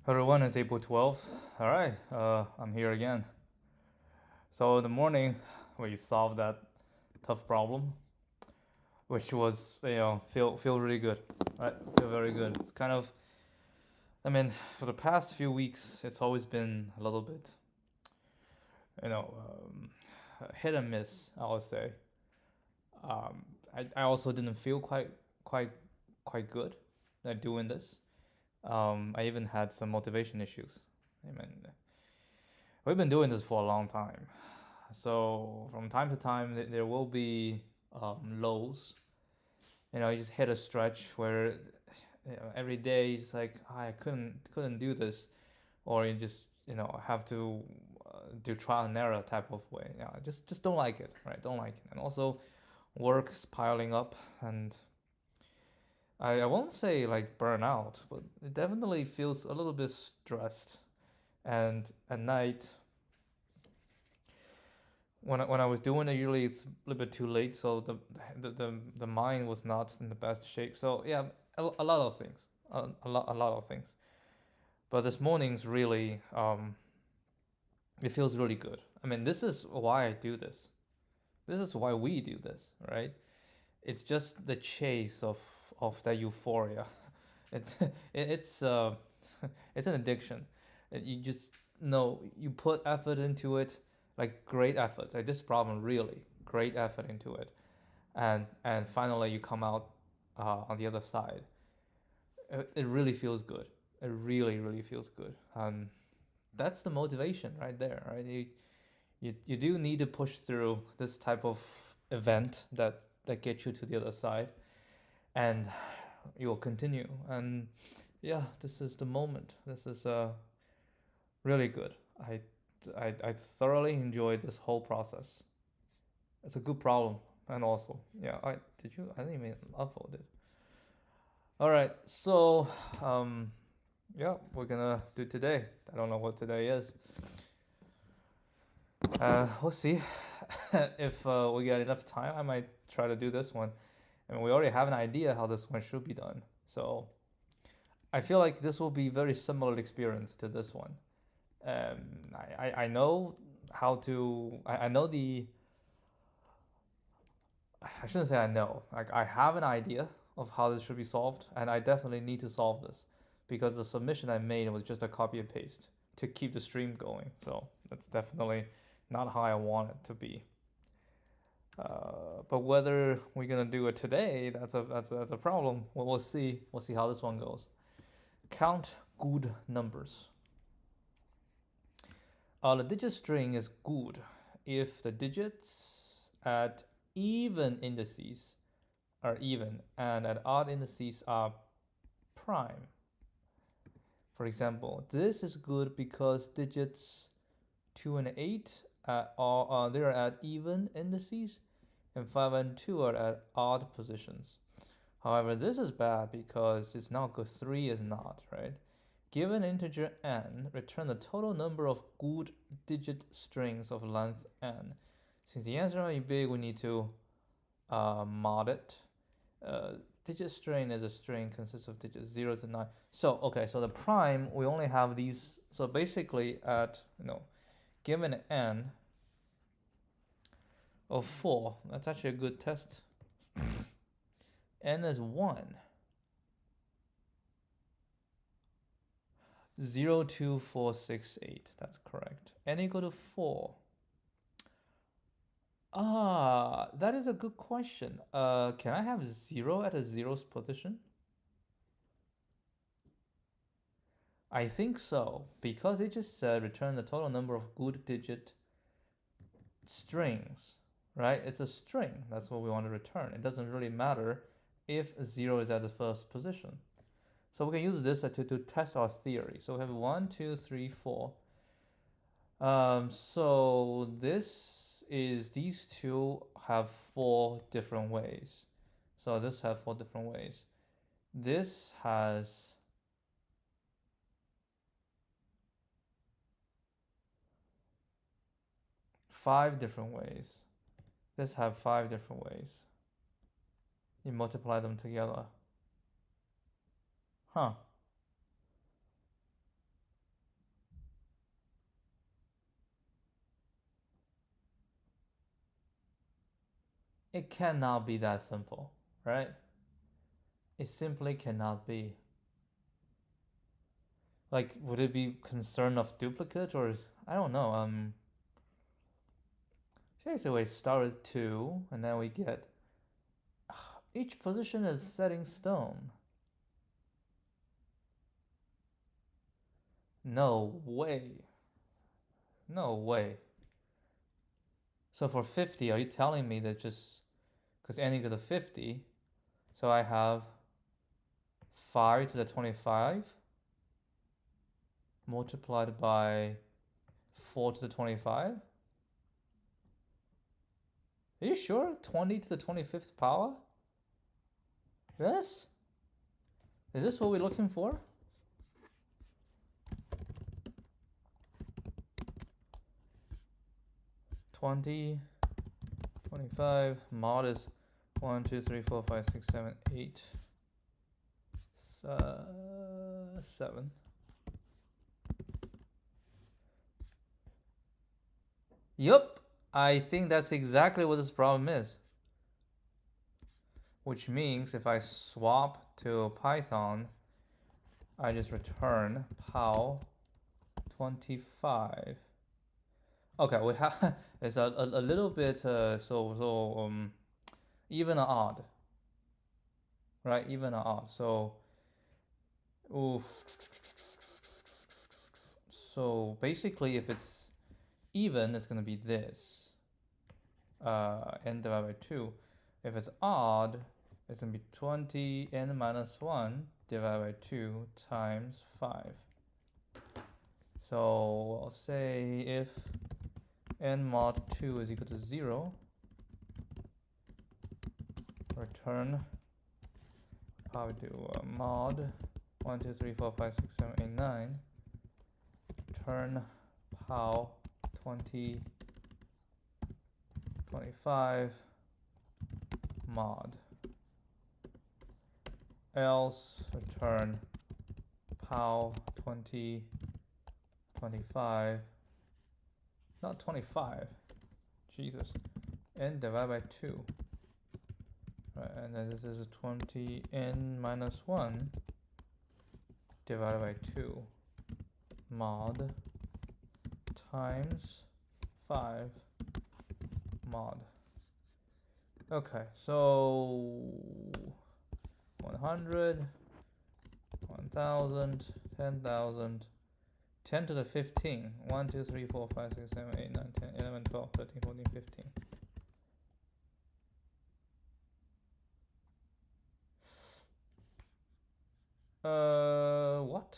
Everyone, it's April 12th. All right, I'm here again. So in the morning, we solved that tough problem, which was feel really good, right? Feel very good. It's kind of, I mean, for the past few weeks, it's always been a little bit, you know, hit and miss. I would say. Um, I also didn't feel quite quite good at doing this. I even had some motivation issues. I mean, we've been doing this for a long time. So from time to time, there will be lows. You just hit a stretch where every day it's like I couldn't do this, or you just have to do trial and error type of way. Yeah, just don't like it, right? Don't like it, and also work's piling up, and I won't say like burnout, but it definitely feels a little bit stressed. And at night, when I was doing it, usually it's a little bit too late, so the mind was not in the best shape. So yeah, a lot of things, a lot of things. But this morning's really it feels really good. I mean, this is why I do this. This is why we do this, right? It's just the chase of that euphoria. It's it's it's an addiction. You just know you put effort into it, like great efforts. Like this problem, really great effort into it, and finally you come out on the other side. It really feels good. It really feels good. That's the motivation right there, right? You do need to push through this type of event that gets you to the other side, and you will continue. And yeah, this is the moment. This is really good. I thoroughly enjoyed this whole process. It's a good problem, and also, yeah, I didn't even upload it. All right, so yeah, we're gonna do today. I don't know what today is. We'll see. If we get enough time, I might try to do this one. I mean, we already have an idea how this one should be done, so I feel like this will be very similar experience to this one. Um, I know how to. I know the. I shouldn't say I know. Like I have an idea of how this should be solved, and I definitely need to solve this because the submission I made was just a copy and paste to keep the stream going. So that's definitely not how I want it to be. But whether we're gonna do it today, that's a problem. We'll see. We'll see how this one goes. Count good numbers. The digit string is good if the digits at even indices are even and at odd indices are prime. For example, this is good because digits 2 and 8 they're at even indices, and 5 and 2 are at odd positions. However, this is bad because it's not good. 3 is not, right? Given integer n, return the total number of good digit strings of length n. Since the answer might be big, we need to mod it. Digit string is a string consists of digits 0 to 9. So, okay, so the prime, we only have these. So basically at, given n of 4, that's actually a good test. N is 1. 0, 2, 4, 6, 8. That's correct. N equal to 4. That is a good question. Can I have 0 at a 0th position? I think so, because it just said return the total number of good digit strings, right? It's a string. That's what we want to return. It doesn't really matter if 0 is at the first position. So we can use this to test our theory. So we have 1, 2, 3, 4. So these two have 4 different ways. So this has 4 different ways. This has 5 different ways. This have 5 different ways. You multiply them together. Huh. It cannot be that simple, right? It simply cannot be. Like, would it be concern of duplicate, or I don't know. Seriously, we start with 2, and then we get each position is set in stone. No way. No way. So for 50, are you telling me that just because n equals to 50, so I have 5 to the 25 multiplied by 4 to the 25? Are you sure? 20 to the 25th power? Yes? Is this what we're looking for? Twenty, 25, mod is 1, 2, 3, 4, 5, 6, 7, 8, 7. Yup, I think that's exactly what this problem is. Which means if I swap to Python, I just return pow 25. Okay, we have it's a little bit even or odd, right? Even or odd. So, oof. So basically, if it's even, it's gonna be this n divided by 2. If it's odd, it's gonna be 20 n minus 1 divided by 2 times 5. So I'll say if n mod 2 is equal to 0, return, how do mod 1, 2, 3, 4, 5, 6, 7, 8, 9, return pow 20, 25 mod, else return pow 20, 25, not 25, Jesus, n divided by 2. Right, and then this is 20 n minus 1 divided by 2 mod times 5 mod. Okay, so 100, 1000, 10,000, 10 to the 15, 1, 2, 3, 4, 5, 6, 7, 8, 9, 10, 11, 12, 13, 14, 15. What?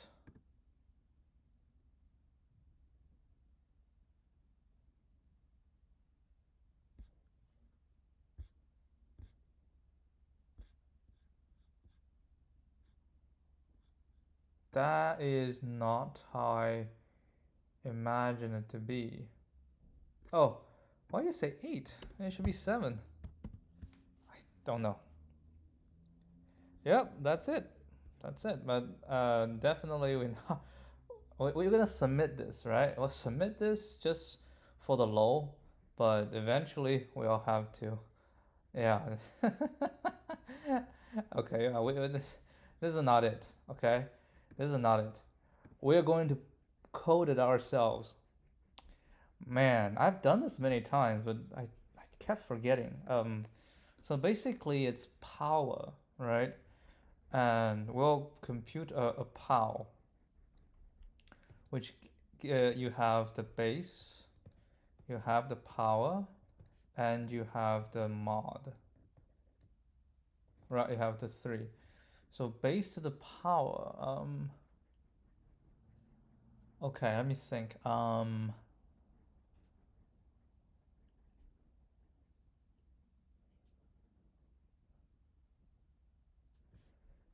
That is not how I imagine it to be. Oh, why do you say 8? It should be 7. I don't know. Yep, that's it. That's it. But definitely we're gonna submit this, right? We'll submit this just for the low, but eventually we all have to. Yeah. Okay. This is not it. Okay. This is not it. We're going to code it ourselves. Man, I've done this many times, but I kept forgetting. So basically, it's power, right? And we'll compute a pow, which you have the base, you have the power, and you have the mod. Right, you have the 3. So base to the power. Okay, let me think.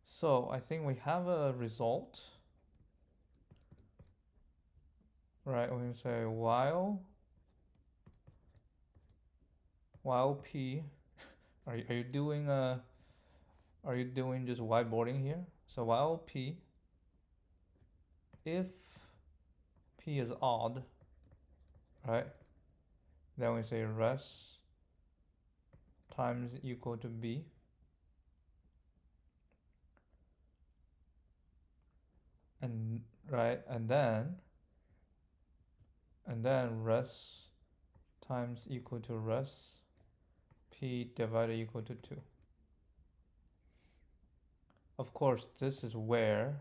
So I think we have a result. Right, we can say while p. Are you doing just whiteboarding here? So while p, if p is odd, right? Then we say res times equal to b, and right, and then res times equal to res p divided equal to 2. Of course, this is where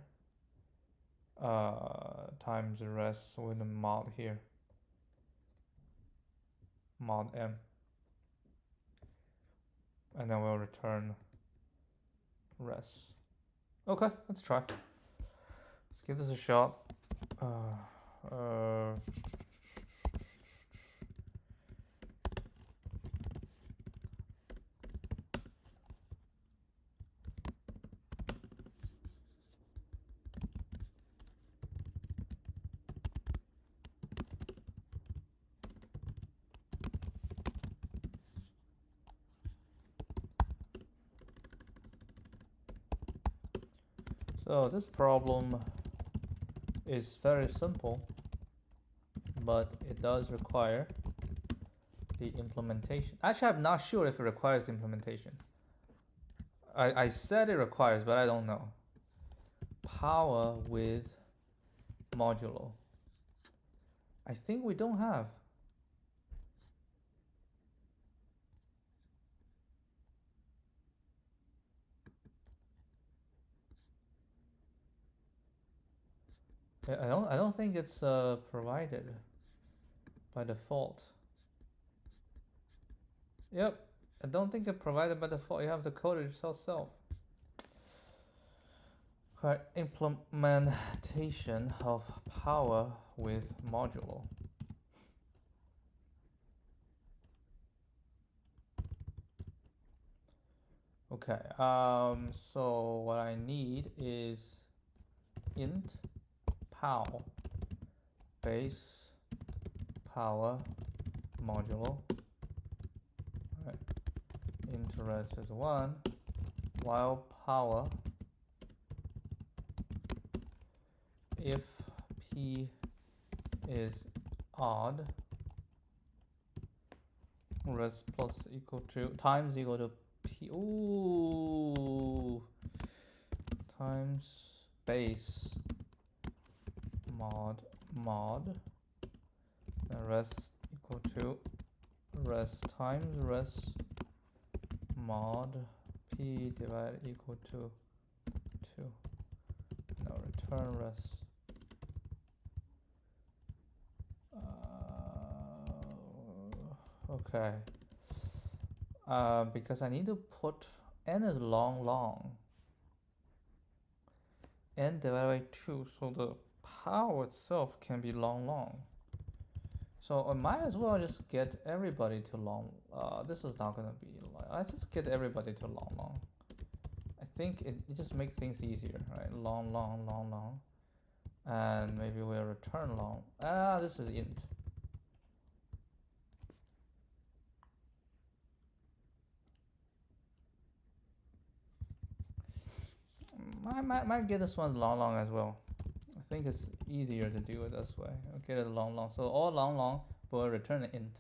times res with a mod here, mod m, and then we'll return res. Okay, let's try. Let's give this a shot. So this problem is very simple, but it does require the implementation. Actually, I'm not sure if it requires implementation. I said it requires, but I don't know. Power with modulo. I think we don't have. I don't think it's provided by default. Yep, I don't think it's provided by default. You have to code it yourself. Right, implementation of power with modulo. Okay, so what I need is int pow base power modulo. Right. Int res is 1, while power, if p is odd, res plus equal to times equal to p. Ooh, times base mod and res equal to res times res mod p divided equal to 2. Now return res. Okay. Because I need to put n is long, n divided by 2, so the power itself can be long. So I might as well just get everybody to long. This is not gonna be long. I just get everybody to long. I think it just makes things easier, right? Long, and maybe we'll return long. This is int. Might get this one long as well. I think it's easier to do it this way. Okay, it's long. So all long will return an int.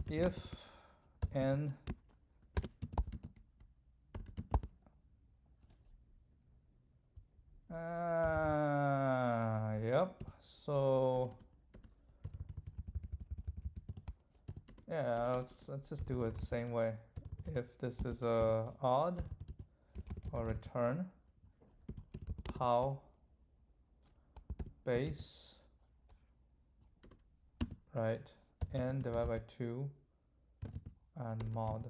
If n yep. So yeah, let's just do it the same way. If this is odd, or return how base, right, n divided by 2 and mod.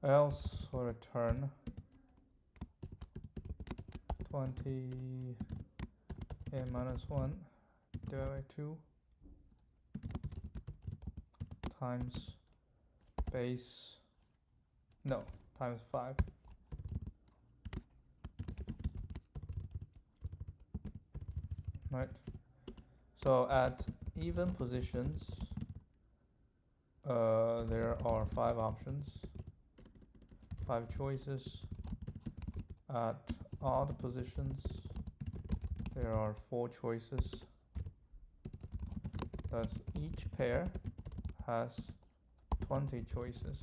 Else will return 20 n minus 1 divided by 2 times base, no, times 5. Right. So at even positions, there are 5 options, 5 choices. At odd positions, there are 4 choices. Thus, each pair has 20 choices.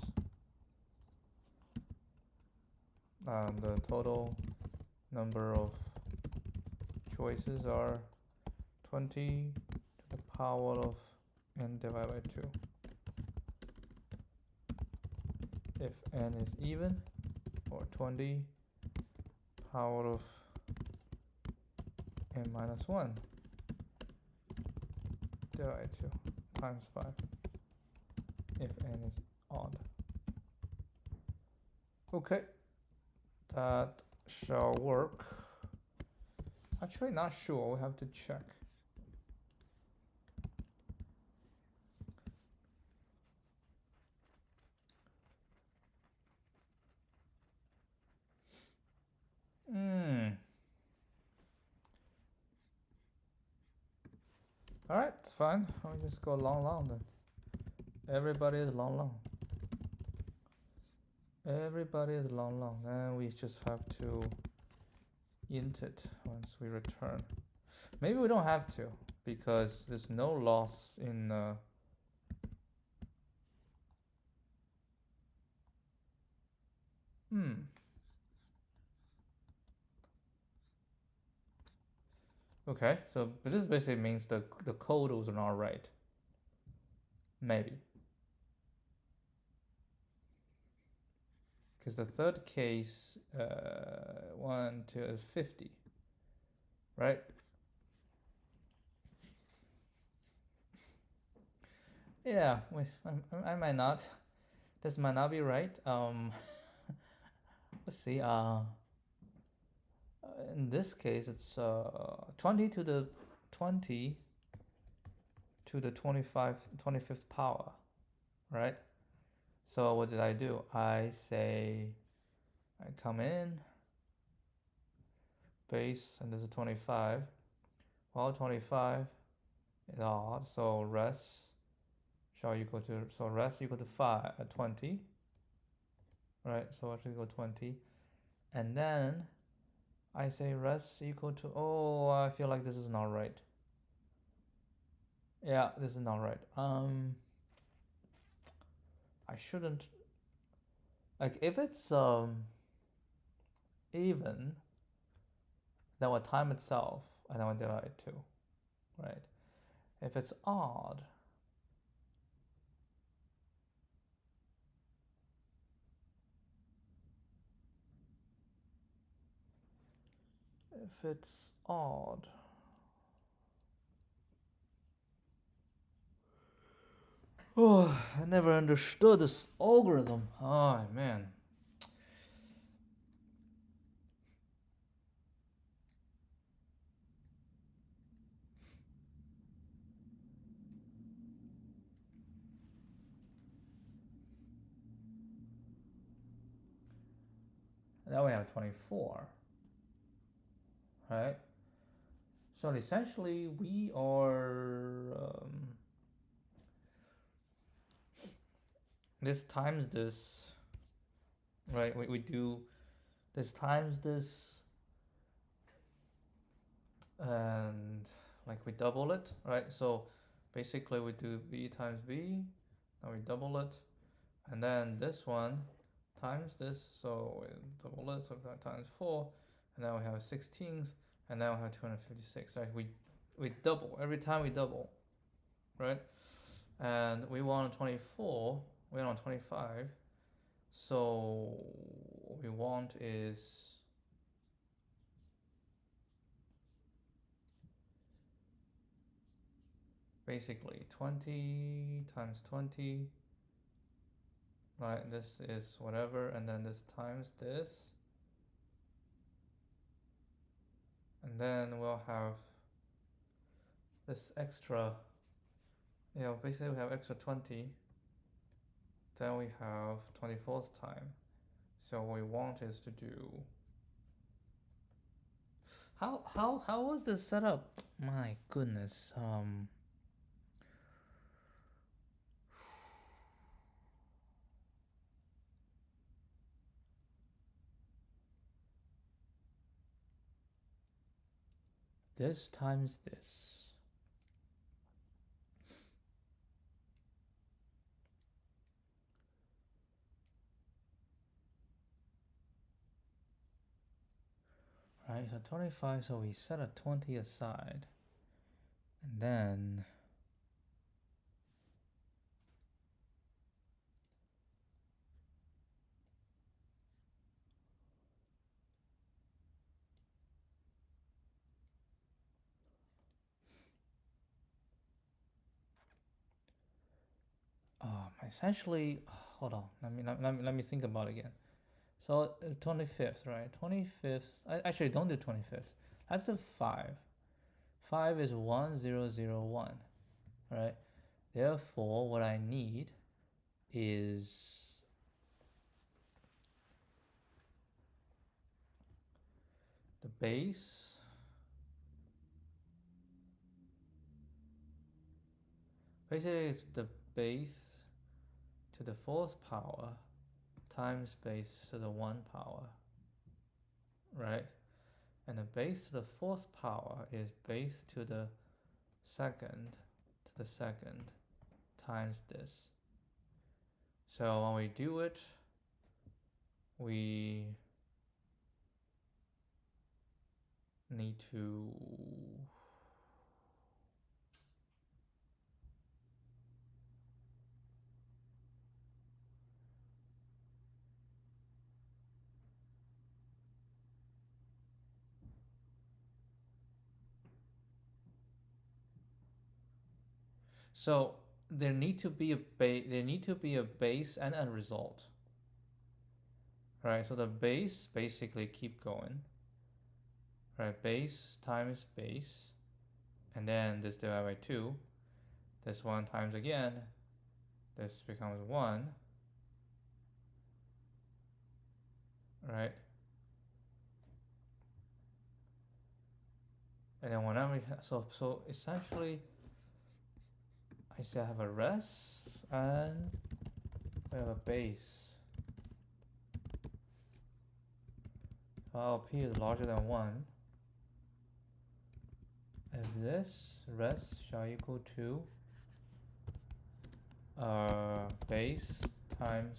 And the total number of choices are 20 to the power of n divided by 2. If n is even, or 20 power of n minus 1 divided by 2 times 5 if n is odd. Okay, that shall work. Actually, not sure. We have to check. All right, it's fine. I'll just go long then. Everybody is long. Everybody is long. Then we just have to int it once we return. Maybe we don't have to, because there's no loss in Okay, so but this basically means the code was not right. Maybe. Because the third case, 1 to 50, right? Yeah, I might not. This might not be right. Let's see. In this case, it's 20 to the 20 to the 25th power, right? So what did I do? I say, I come in, base, and this is 25. Well, 25 is odd, so res shall equal to, so res equal to 20, right? So I should equal 20. And then I say res equal to, oh, I feel like this is not right. Yeah, this is not right. I shouldn't, like, if it's even, then we'll time itself, and then we'll divide it 2, right? If it's odd, oh, I never understood this algorithm. Oh, man. Now we have 24, right? So essentially, we are this times this, right? We do this times this, and like we double it, right? So basically, we do b times b, now we double it, and then this one times this, so we double it, so times 4, and now we have 16th, and now we have 256, right? We double every time we double, right? And we want 24, we want 25, so what we want is basically 20 times 20, right? This is whatever, and then this times this, and then we'll have this extra, basically we have extra 20, then we have 24th time. So what we want is to do, how was this set up? My goodness. this times this. Right, so 25, so we set a 20 aside. And then essentially, hold on, let me think about it again. So 25th, right? 25th, actually don't do 25th. That's the 5. 5 is 1001, right? Therefore, what I need is the base basically it's the base to the 4th power times base to the 1 power, right? And the base to the 4th power is base to the 2nd times this. So when we do it, we need to so there need to be a base and a result, right? So the base basically keep going, right? Base times base, and then this divided by 2, this 1 times again, this becomes 1, right? And then whenever we so essentially I say I have a res and we have a base. So p is larger than 1. If this res shall equal to base times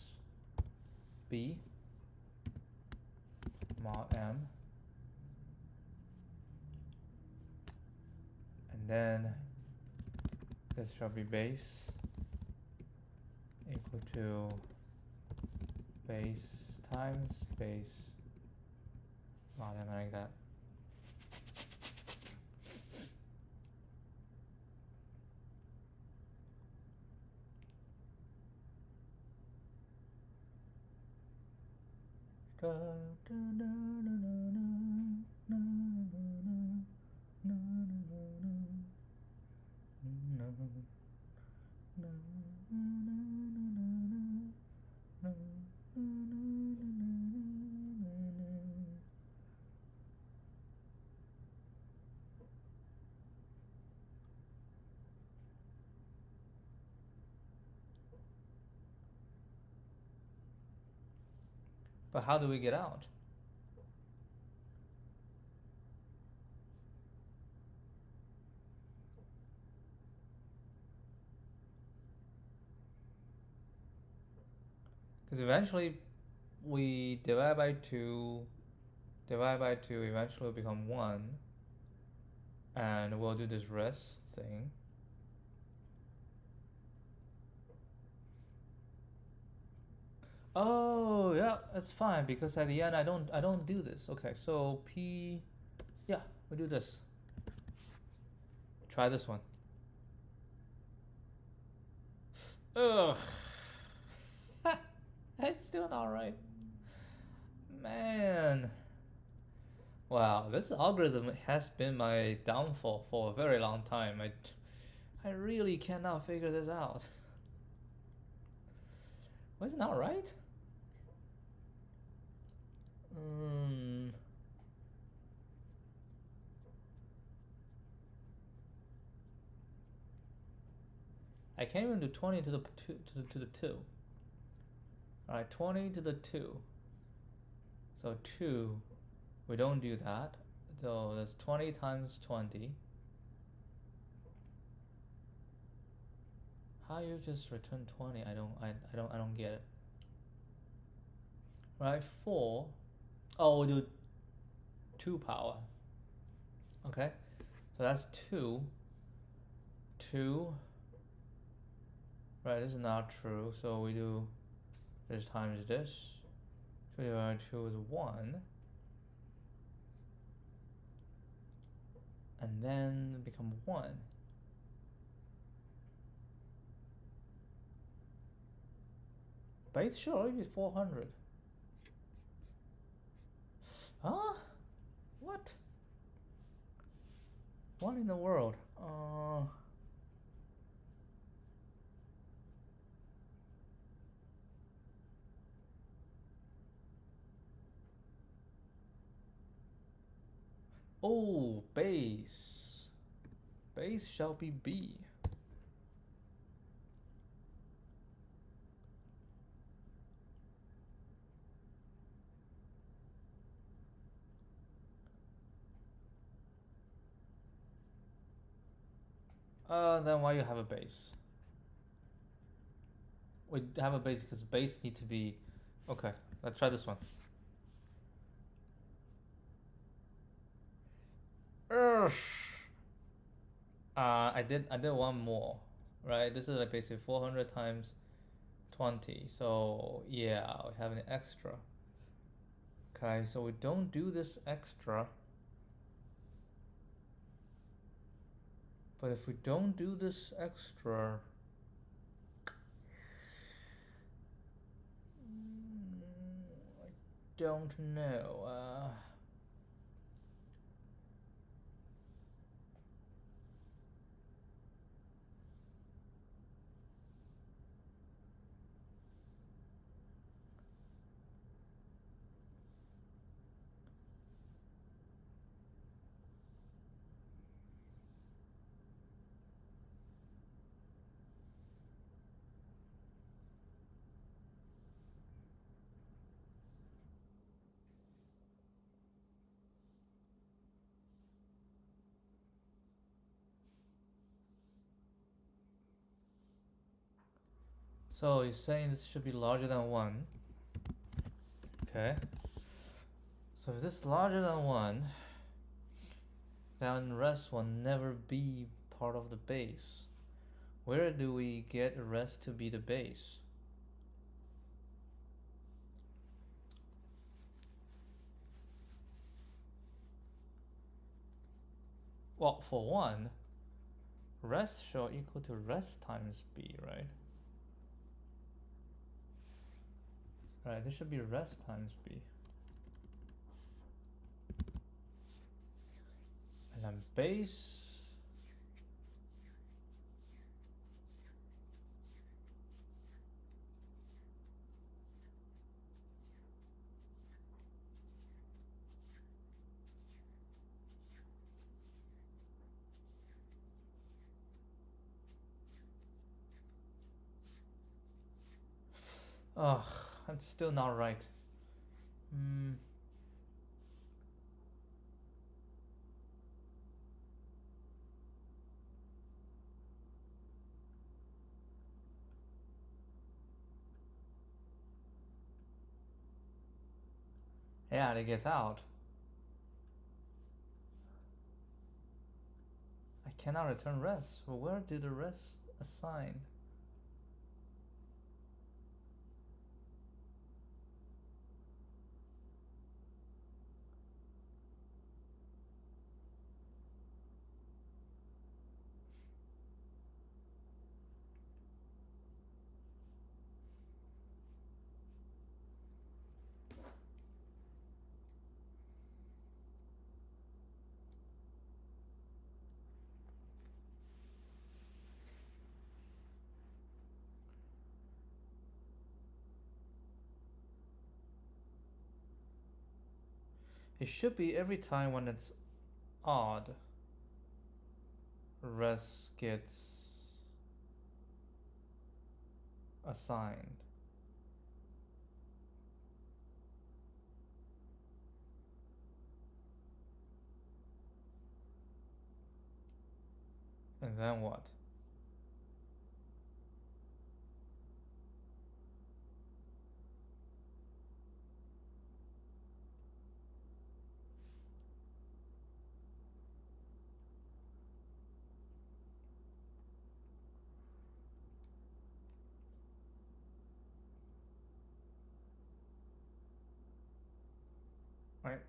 b mod m, and then this shall be base equal to base times base mod m, like that. But how do we get out? Because eventually we divide by 2, eventually become 1, and we'll do this rest thing. Oh yeah, that's fine, because at the end I don't do this. Okay, so p, yeah, we do this. Try this one. Ugh. It's still not right. Man. Wow, this algorithm has been my downfall for a very long time. I really cannot figure this out. Was it not right? I can't even do 20 to the 2 to the 2. All right, 20 to the 2. So 2, we don't do that. So that's 20 times 20. How you just return 20? I don't get it. Right, 4. Oh, we'll do 2 power. Okay, so that's 2. 2. Right, this is not true, so we do this times this. 2 divided by 2 is 1. And then become 1. Base should already be 400. Huh? What? What in the world? Oh, base. Base shall be B. Then why you have a base? We have a base because base need to be. Okay, let's try this one. I did one more, right? This is like basically 400 times 20. So yeah, we have an extra. Okay, so we don't do this extra. But if we don't do this extra, I don't know. So you're saying this should be larger than 1. Okay. So if this is larger than 1, then rest will never be part of the base. Where do we get rest to be the base? Well, for 1, rest shall equal to rest times b, right? Right, this should be rest times b. And then base. Ugh, that's still not right. Yeah, it gets out. I cannot return rest. Well, where do the rest assign? It should be every time when it's odd, rest gets assigned. And then what?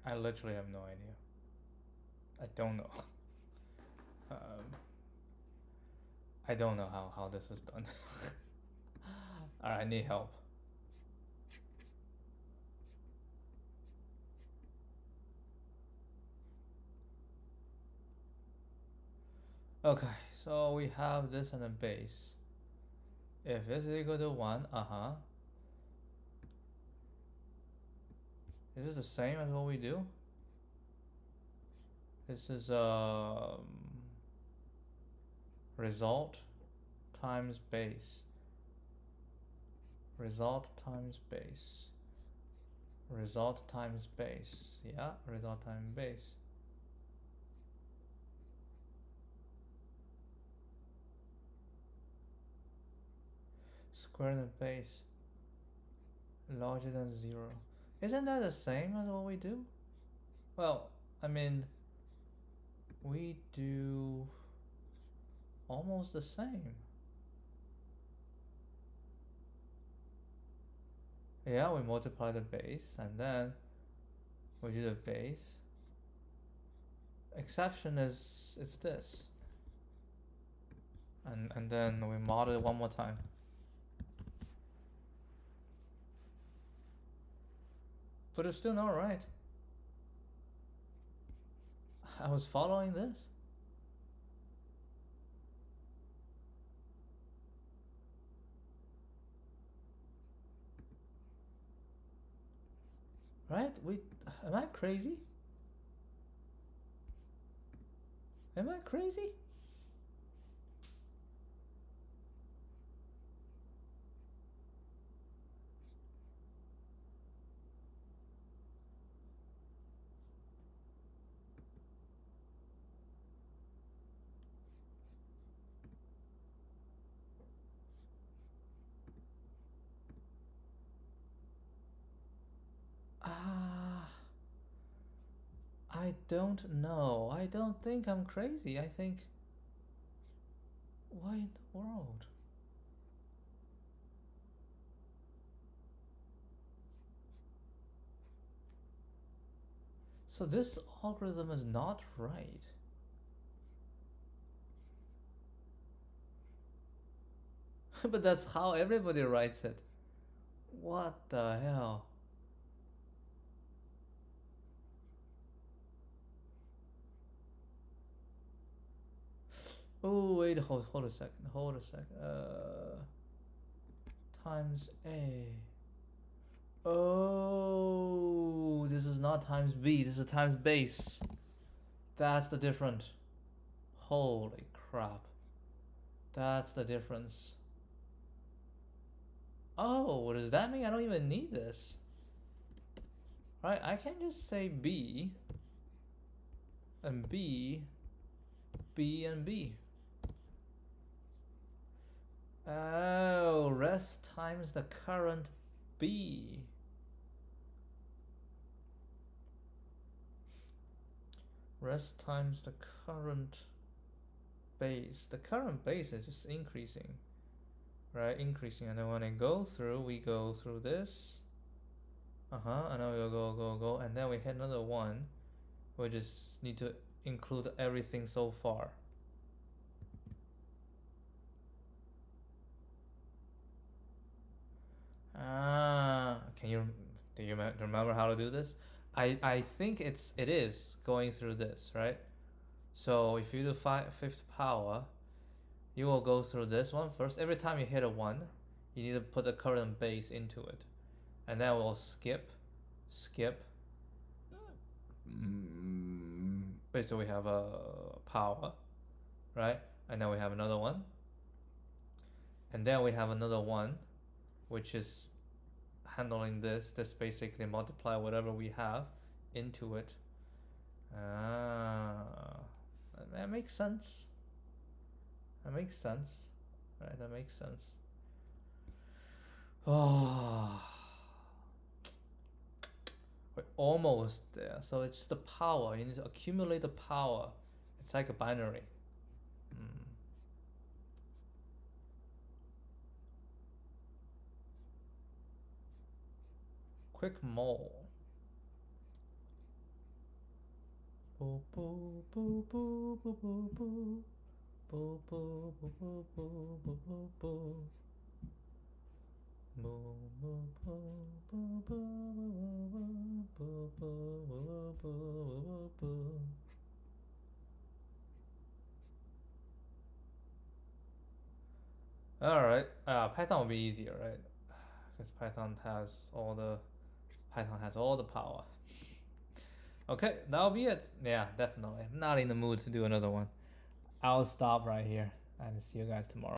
I literally have no idea. I don't know. I don't know how this is done. Alright, I need help. Okay, so we have this and a base. If this is equal to 1, is this the same as what we do? This is result times base. Result times base. Result times base. Yeah, result times base. Square the base larger than 0. Isn't that the same as what we do? Well, I mean, we do almost the same. Yeah, we multiply the base and then we do the base. Exception is it's this. And then we mod it one more time. But it's still not right. I was following this. Right? Am I crazy? Am I crazy? I don't know. I don't think I'm crazy. I think, why in the world? So this algorithm is not right. But that's how everybody writes it. What the hell? Oh wait, hold a second. Times A. Oh, this is not times B. This is times base. That's the difference. Holy crap. That's the difference. Oh, what does that mean? I don't even need this. Right, I can just say B and B, B and B. Oh, rest times the current B. Rest times the current base. The current base is just increasing. Right, increasing. And then when I go through, we go through this. And then we'll go. And then we hit another one. We just need to include everything so far. Do you remember how to do this? I think it is going through this, right? So if you do fifth power, you will go through this one first. Every time you hit a 1, you need to put the current base into it. And then we'll skip. Basically we have a power, right? And then we have another one. And then we have another one, which is handling this. This basically multiply whatever we have into it. That makes sense. That makes sense, right? That makes sense. Oh, we're almost there. So it's just the power. You need to accumulate the power. It's like a binary. Quick mole. Boo boo boo boo boo boo boo. Boo boo boo boo boo boo boo boo. All right. Python will be easier, right? Because Python has all the power. Okay, that'll be it. Yeah, definitely. I'm not in the mood to do another one. I'll stop right here and see you guys tomorrow.